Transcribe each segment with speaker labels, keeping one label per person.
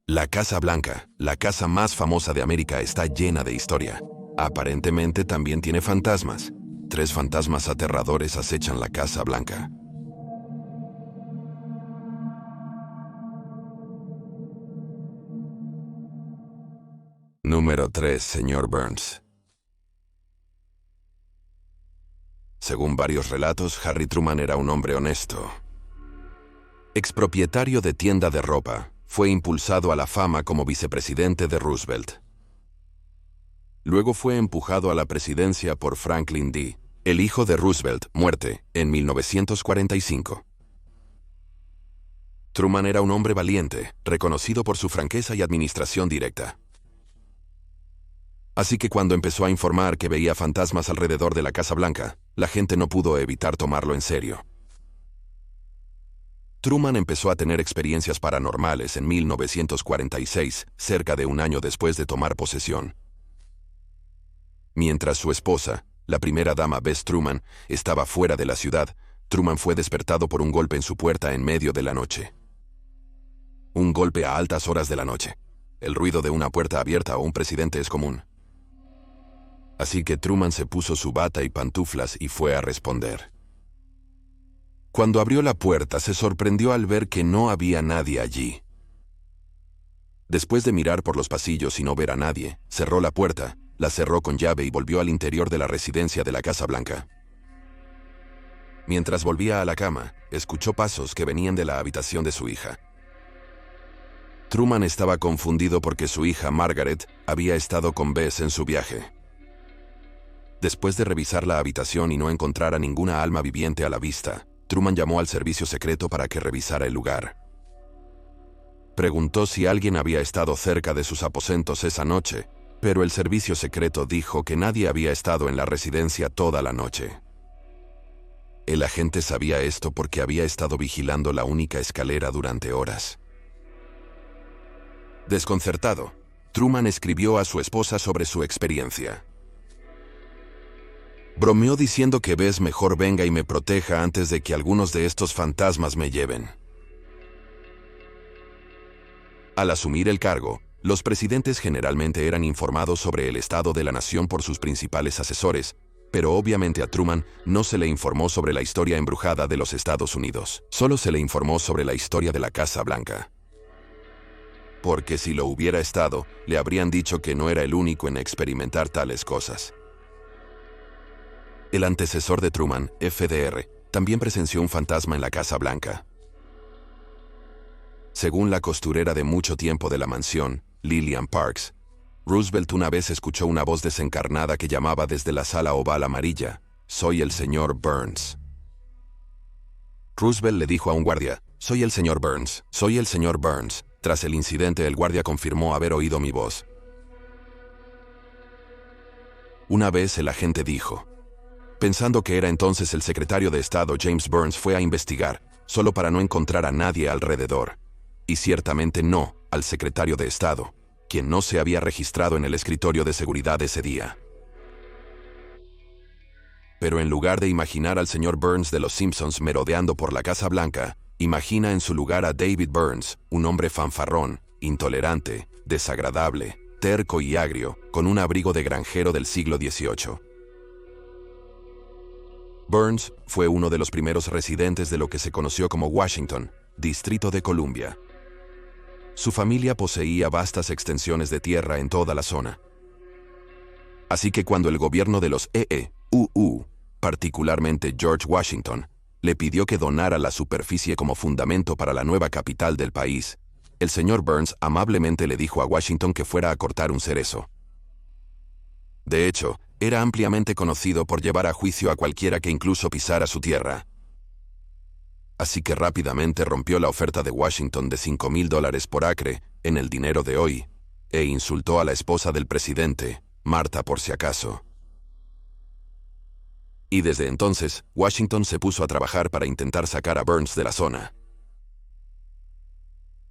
Speaker 1: La Casa Blanca, la casa más famosa de América, está llena de historia. Aparentemente también tiene fantasmas. 3 fantasmas aterradores acechan la Casa Blanca. Número 3. Señor Burns. Según varios relatos, Harry Truman era un hombre honesto. Expropietario de tienda de ropa, fue impulsado a la fama como vicepresidente de Roosevelt. Luego fue empujado a la presidencia por Franklin D., el hijo de Roosevelt, muerte, en 1945. Truman era un hombre valiente, reconocido por su franqueza y administración directa. Así que cuando empezó a informar que veía fantasmas alrededor de la Casa Blanca, la gente no pudo evitar tomarlo en serio. Truman empezó a tener experiencias paranormales en 1946, cerca de un año después de tomar posesión. Mientras su esposa, la primera dama Bess Truman, estaba fuera de la ciudad, Truman fue despertado por un golpe en su puerta en medio de la noche. Un golpe a altas horas de la noche. El ruido de una puerta abierta o un presidente es común. Así que Truman se puso su bata y pantuflas y fue a responder. Cuando abrió la puerta, se sorprendió al ver que no había nadie allí. Después de mirar por los pasillos y no ver a nadie, cerró la puerta, la cerró con llave y volvió al interior de la residencia de la Casa Blanca. Mientras volvía a la cama, escuchó pasos que venían de la habitación de su hija. Truman estaba confundido porque su hija Margaret había estado con Bess en su viaje. Después de revisar la habitación y no encontrar a ninguna alma viviente a la vista, Truman llamó al servicio secreto para que revisara el lugar. Preguntó si alguien había estado cerca de sus aposentos esa noche, pero el servicio secreto dijo que nadie había estado en la residencia toda la noche. El agente sabía esto porque había estado vigilando la única escalera durante horas. Desconcertado, Truman escribió a su esposa sobre su experiencia. Bromeó diciendo que Bess mejor venga y me proteja antes de que algunos de estos fantasmas me lleven. Al asumir el cargo, los presidentes generalmente eran informados sobre el estado de la nación por sus principales asesores, pero obviamente a Truman no se le informó sobre la historia embrujada de los Estados Unidos. Solo se le informó sobre la historia de la Casa Blanca. Porque si lo hubiera estado, le habrían dicho que no era el único en experimentar tales cosas. El antecesor de Truman, FDR, también presenció un fantasma en la Casa Blanca. Según la costurera de mucho tiempo de la mansión, Lillian Parks, Roosevelt una vez escuchó una voz desencarnada que llamaba desde la sala oval amarilla: «Soy el señor Burns». Roosevelt le dijo a un guardia: «Soy el señor Burns, soy el señor Burns». Tras el incidente, el guardia confirmó haber oído mi voz. Una vez el agente dijo, pensando que era entonces el secretario de Estado James Burns, fue a investigar, solo para no encontrar a nadie alrededor. Y ciertamente no al secretario de Estado, quien no se había registrado en el escritorio de seguridad ese día. Pero en lugar de imaginar al señor Burns de los Simpsons merodeando por la Casa Blanca, imagina en su lugar a David Burns, un hombre fanfarrón, intolerante, desagradable, terco y agrio, con un abrigo de granjero del siglo XVIII. Burns fue uno de los primeros residentes de lo que se conoció como Washington, Distrito de Columbia. Su familia poseía vastas extensiones de tierra en toda la zona. Así que cuando el gobierno de los EEUU, particularmente George Washington, le pidió que donara la superficie como fundamento para la nueva capital del país, el señor Burns amablemente le dijo a Washington que fuera a cortar un cerezo. De hecho, era ampliamente conocido por llevar a juicio a cualquiera que incluso pisara su tierra. Así que rápidamente rompió la oferta de Washington de $5,000 por acre, en el dinero de hoy, e insultó a la esposa del presidente, Marta por si acaso. Y desde entonces, Washington se puso a trabajar para intentar sacar a Burns de la zona.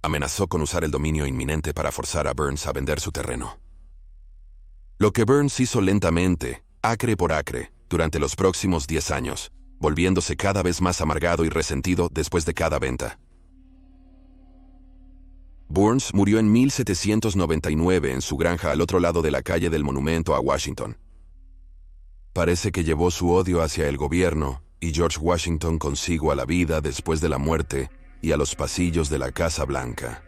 Speaker 1: Amenazó con usar el dominio inminente para forzar a Burns a vender su terreno. Lo que Burns hizo lentamente, acre por acre, durante los próximos 10 años, volviéndose cada vez más amargado y resentido después de cada venta. Burns murió en 1799 en su granja al otro lado de la calle del monumento a Washington. Parece que llevó su odio hacia el gobierno y George Washington consigo a la vida después de la muerte y a los pasillos de la Casa Blanca.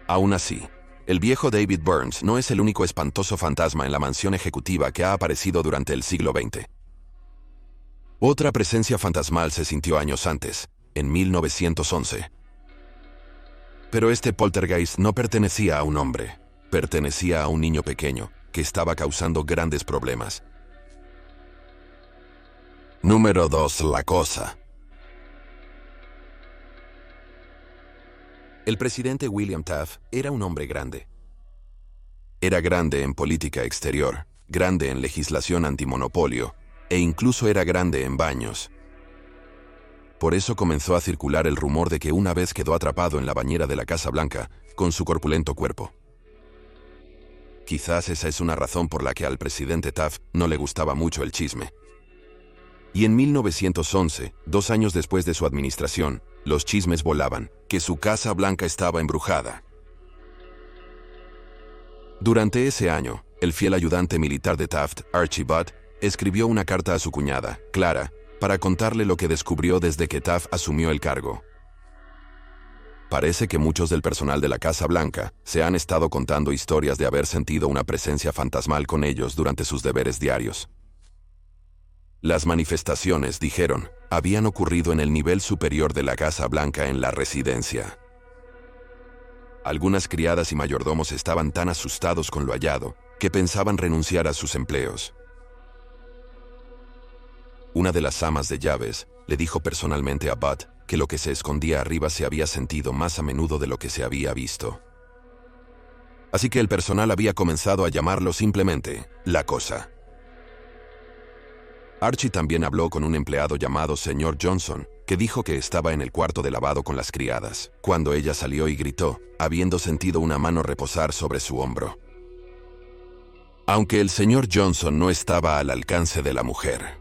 Speaker 1: Aún así, el viejo David Burns no es el único espantoso fantasma en la mansión ejecutiva que ha aparecido durante el siglo XX. Otra presencia fantasmal se sintió años antes, en 1911. Pero este poltergeist no pertenecía a un hombre, pertenecía a un niño pequeño que estaba causando grandes problemas. Número 2. La cosa. El presidente William Taft era un hombre grande. Era grande en política exterior, grande en legislación antimonopolio, e incluso era grande en baños. Por eso comenzó a circular el rumor de que una vez quedó atrapado en la bañera de la Casa Blanca con su corpulento cuerpo. Quizás esa es una razón por la que al presidente Taft no le gustaba mucho el chisme. Y en 1911, 2 años después de su administración, los chismes volaban, que su Casa Blanca estaba embrujada. Durante ese año, el fiel ayudante militar de Taft, Archie Budd, escribió una carta a su cuñada, Clara, para contarle lo que descubrió desde que Taft asumió el cargo. Parece que muchos del personal de la Casa Blanca se han estado contando historias de haber sentido una presencia fantasmal con ellos durante sus deberes diarios. Las manifestaciones, dijeron, habían ocurrido en el nivel superior de la Casa Blanca en la residencia. Algunas criadas y mayordomos estaban tan asustados con lo hallado que pensaban renunciar a sus empleos. Una de las amas de llaves le dijo personalmente a Budd que lo que se escondía arriba se había sentido más a menudo de lo que se había visto. Así que el personal había comenzado a llamarlo simplemente la cosa. Archie también habló con un empleado llamado Sr. Johnson, que dijo que estaba en el cuarto de lavado con las criadas, cuando ella salió y gritó, habiendo sentido una mano reposar sobre su hombro. Aunque el Sr. Johnson no estaba al alcance de la mujer.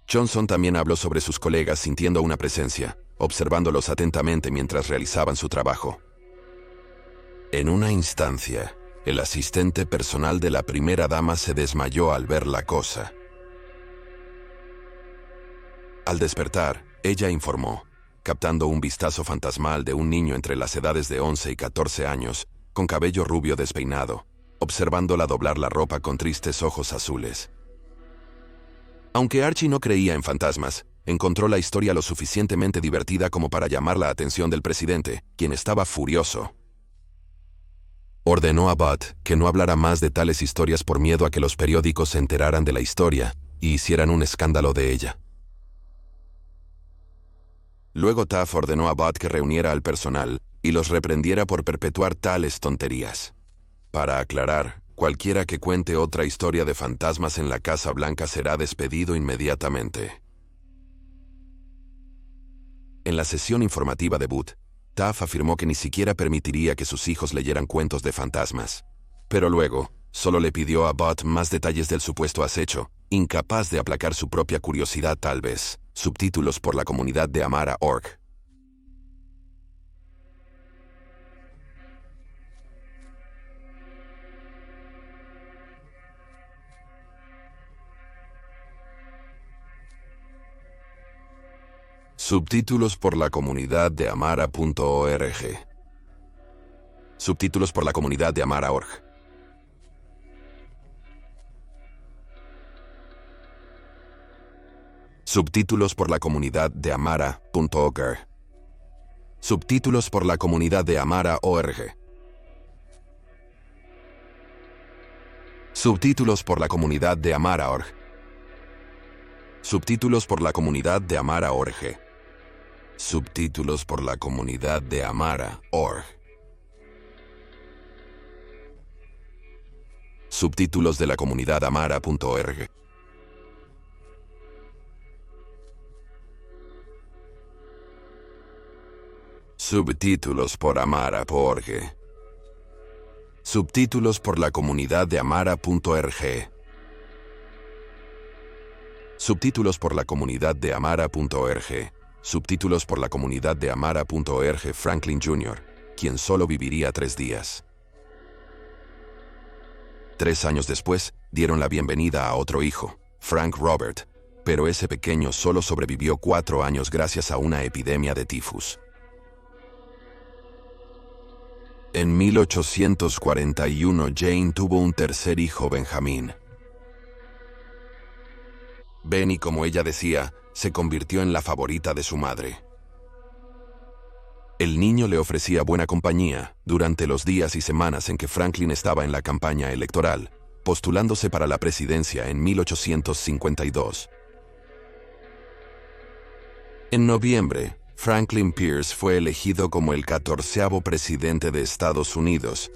Speaker 1: Johnson también habló sobre sus colegas sintiendo una presencia, observándolos atentamente mientras realizaban su trabajo. En una instancia, el asistente personal de la primera dama se desmayó al ver la cosa. Al despertar, ella informó, captando un vistazo fantasmal de un niño entre las edades de 11 y 14 años, con cabello rubio despeinado, observándola doblar la ropa con tristes ojos azules. Aunque Archie no creía en fantasmas, encontró la historia lo suficientemente divertida como para llamar la atención del presidente, quien estaba furioso. Ordenó a Budd que no hablara más de tales historias por miedo a que los periódicos se enteraran de la historia y hicieran un escándalo de ella. Luego Taft ordenó a Budd que reuniera al personal y los reprendiera por perpetuar tales tonterías. Para aclarar, cualquiera que cuente otra historia de fantasmas en la Casa Blanca será despedido inmediatamente. En la sesión informativa de Budd, Taft afirmó que ni siquiera permitiría que sus hijos leyeran cuentos de fantasmas. Pero luego, solo le pidió a Budd más detalles del supuesto acecho, incapaz de aplacar su propia curiosidad tal vez. Subtítulos por la comunidad de Amara.org. Subtítulos por la comunidad de Amara.org. Subtítulos por la comunidad de Amara.org. Subtítulos por la comunidad de Amara.org. Subtítulos por la comunidad de Amara.org. Subtítulos por la comunidad de Amara.org. Subtítulos por la comunidad de Amara.org. Subtítulos por la comunidad de Amara.org. Subtítulos de la comunidad Amara.org. Subtítulos por Amara.org. Subtítulos por la comunidad de Amara.org. Subtítulos por la comunidad de Amara.org. subtítulos por la comunidad de Amara.org. Franklin Jr., quien solo viviría 3 días. 3 años después, dieron la bienvenida a otro hijo, Frank Robert, pero ese pequeño solo sobrevivió 4 años gracias a una epidemia de tifus. En 1841, Jane tuvo un tercer hijo, Benjamín. Benny, como ella decía, se convirtió en la favorita de su madre. El niño le ofrecía buena compañía durante los días y semanas en que Franklin estaba en la campaña electoral, postulándose para la presidencia en 1852. En noviembre, Franklin Pierce fue elegido como el 14º presidente de Estados Unidos.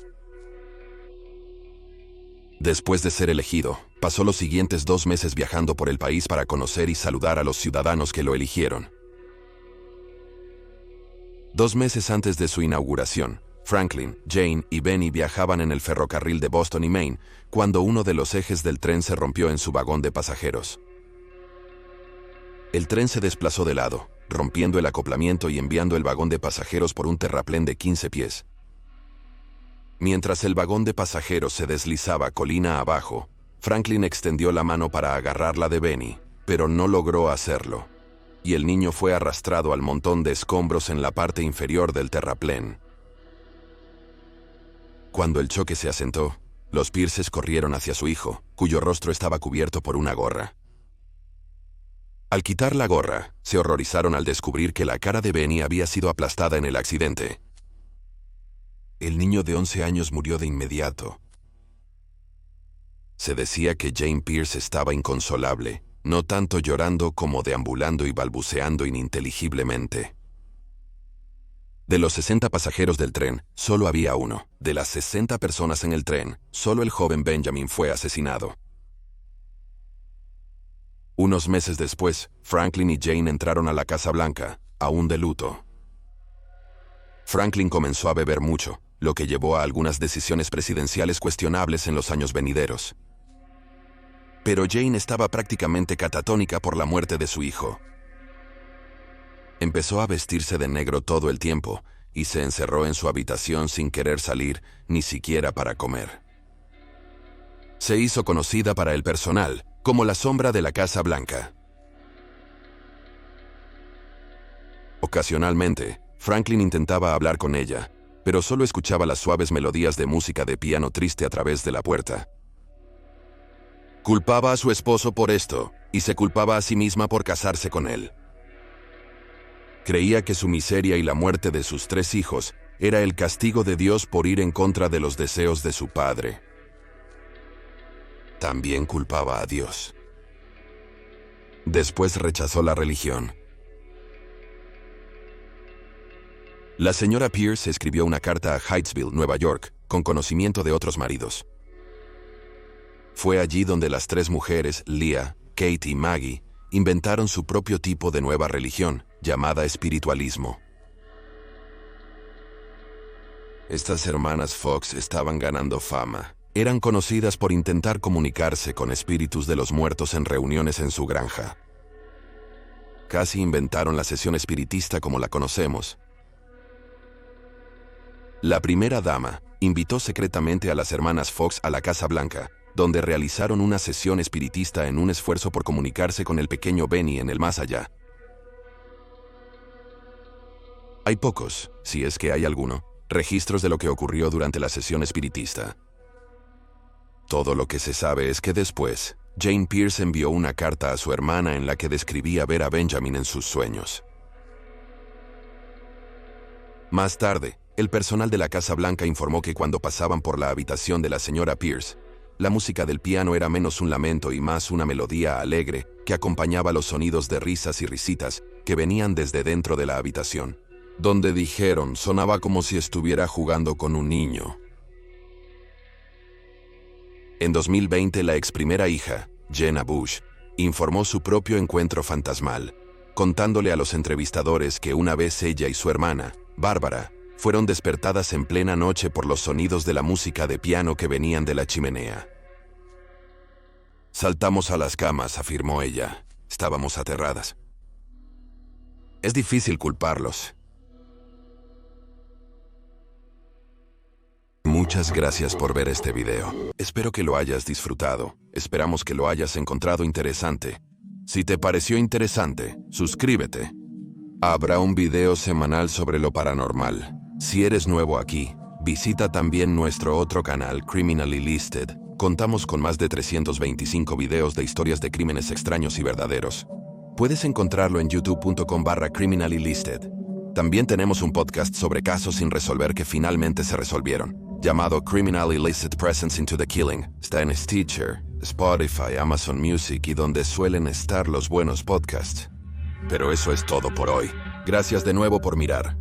Speaker 1: Después de ser elegido, pasó los siguientes 2 meses viajando por el país para conocer y saludar a los ciudadanos que lo eligieron. 2 meses antes de su inauguración, Franklin, Jane y Benny viajaban en el ferrocarril de Boston y Maine cuando uno de los ejes del tren se rompió en su vagón de pasajeros. El tren se desplazó de lado, rompiendo el acoplamiento y enviando el vagón de pasajeros por un terraplén de 15 pies. Mientras el vagón de pasajeros se deslizaba colina abajo, Franklin extendió la mano para agarrarla de Benny, pero no logró hacerlo, y el niño fue arrastrado al montón de escombros en la parte inferior del terraplén. Cuando el choque se asentó, los Pierces corrieron hacia su hijo, cuyo rostro estaba cubierto por una gorra. Al quitar la gorra, se horrorizaron al descubrir que la cara de Benny había sido aplastada en el accidente. El niño de 11 años murió de inmediato. Se decía que Jane Pierce estaba inconsolable, no tanto llorando como deambulando y balbuceando ininteligiblemente. De los 60 pasajeros del tren, solo había uno. De las 60 personas en el tren, solo el joven Benjamin fue asesinado. Unos meses después, Franklin y Jane entraron a la Casa Blanca, aún de luto. Franklin comenzó a beber mucho, lo que llevó a algunas decisiones presidenciales cuestionables en los años venideros. Pero Jane estaba prácticamente catatónica por la muerte de su hijo. Empezó a vestirse de negro todo el tiempo y se encerró en su habitación sin querer salir, ni siquiera para comer. Se hizo conocida para el personal como la sombra de la Casa Blanca. Ocasionalmente, Franklin intentaba hablar con ella, pero solo escuchaba las suaves melodías de música de piano triste a través de la puerta. Culpaba a su esposo por esto, y se culpaba a sí misma por casarse con él. Creía que su miseria y la muerte de sus 3 hijos era el castigo de Dios por ir en contra de los deseos de su padre. También culpaba a Dios. Después rechazó la religión. La señora Pierce escribió una carta a Hydesville, Nueva York, con conocimiento de otros maridos. Fue allí donde las 3 mujeres, Leah, Kate y Maggie, inventaron su propio tipo de nueva religión, llamada espiritualismo. Estas hermanas Fox estaban ganando fama. Eran conocidas por intentar comunicarse con espíritus de los muertos en reuniones en su granja. Casi inventaron la sesión espiritista como la conocemos. La primera dama invitó secretamente a las hermanas Fox a la Casa Blanca, donde realizaron una sesión espiritista en un esfuerzo por comunicarse con el pequeño Benny en el más allá. Hay pocos, si es que hay alguno, registros de lo que ocurrió durante la sesión espiritista. Todo lo que se sabe es que después, Jane Pierce envió una carta a su hermana en la que describía ver a Benjamin en sus sueños. Más tarde, el personal de la Casa Blanca informó que cuando pasaban por la habitación de la señora Pierce, la música del piano era menos un lamento y más una melodía alegre que acompañaba los sonidos de risas y risitas que venían desde dentro de la habitación, donde dijeron sonaba como si estuviera jugando con un niño. En 2020, la ex primera hija, Jenna Bush, informó su propio encuentro fantasmal, contándole a los entrevistadores que una vez ella y su hermana, Bárbara, fueron despertadas en plena noche por los sonidos de la música de piano que venían de la chimenea. Saltamos a las camas, afirmó ella. Estábamos aterradas. Es difícil culparlos. Muchas gracias por ver este video. Espero que lo hayas disfrutado. Esperamos que lo hayas encontrado interesante. Si te pareció interesante, suscríbete. Habrá un video semanal sobre lo paranormal. Si eres nuevo aquí, visita también nuestro otro canal, Criminally Listed. Contamos con más de 325 videos de historias de crímenes extraños y verdaderos. Puedes encontrarlo en youtube.com/Criminally Listed. También tenemos un podcast sobre casos sin resolver que finalmente se resolvieron, llamado Criminally Listed Presence into the Killing. Está en Stitcher, Spotify, Amazon Music y donde suelen estar los buenos podcasts. Pero eso es todo por hoy. Gracias de nuevo por mirar.